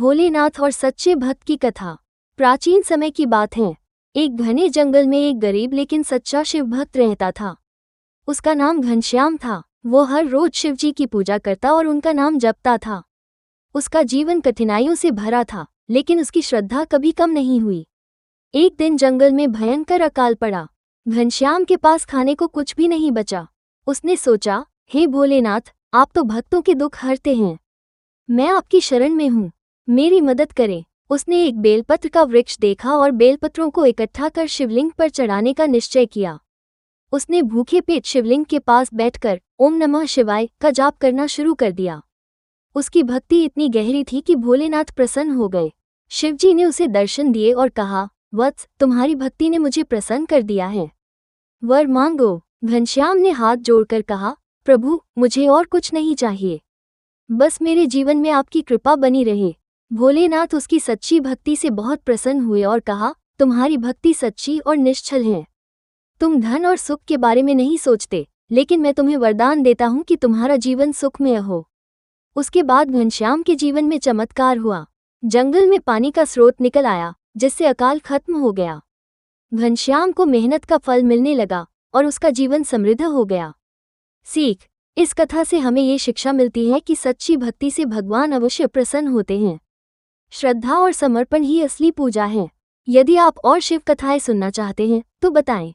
भोलेनाथ और सच्चे भक्त की कथा। प्राचीन समय की बात है। एक घने जंगल में एक गरीब लेकिन सच्चा शिव भक्त रहता था। उसका नाम घनश्याम था। वो हर रोज शिवजी की पूजा करता और उनका नाम जपता था। उसका जीवन कठिनाइयों से भरा था, लेकिन उसकी श्रद्धा कभी कम नहीं हुई। एक दिन जंगल में भयंकर अकाल पड़ा। घनश्याम के पास खाने को कुछ भी नहीं बचा। उसने सोचा, हे भोलेनाथ, आप तो भक्तों के दुख हरते हैं। मैं आपकी शरण में हूँ, मेरी मदद करें। उसने एक बेलपत्र का वृक्ष देखा और बेलपत्रों को इकट्ठा कर शिवलिंग पर चढ़ाने का निश्चय किया। उसने भूखे पेट शिवलिंग के पास बैठकर ओम नमः शिवाय का जाप करना शुरू कर दिया। उसकी भक्ति इतनी गहरी थी कि भोलेनाथ प्रसन्न हो गए। शिवजी ने उसे दर्शन दिए और कहा, वत्स, तुम्हारी भक्ति ने मुझे प्रसन्न कर दिया है। वर मांगो। घनश्याम ने हाथ जोड़कर कहा, प्रभु, मुझे और कुछ नहीं चाहिए, बस मेरे जीवन में आपकी कृपा बनी रहे। भोलेनाथ उसकी सच्ची भक्ति से बहुत प्रसन्न हुए और कहा, तुम्हारी भक्ति सच्ची और निश्चल है। तुम धन और सुख के बारे में नहीं सोचते, लेकिन मैं तुम्हें वरदान देता हूँ कि तुम्हारा जीवन सुखमय हो। उसके बाद घनश्याम के जीवन में चमत्कार हुआ। जंगल में पानी का स्रोत निकल आया, जिससे अकाल खत्म हो गया। घनश्याम को मेहनत का फल मिलने लगा और उसका जीवन समृद्ध हो गया। सीख। इस कथा से हमें ये शिक्षा मिलती है कि सच्ची भक्ति से भगवान अवश्य प्रसन्न होते हैं। श्रद्धा और समर्पण ही असली पूजा है। यदि आप और शिव कथाएं सुनना चाहते हैं तो बताएं।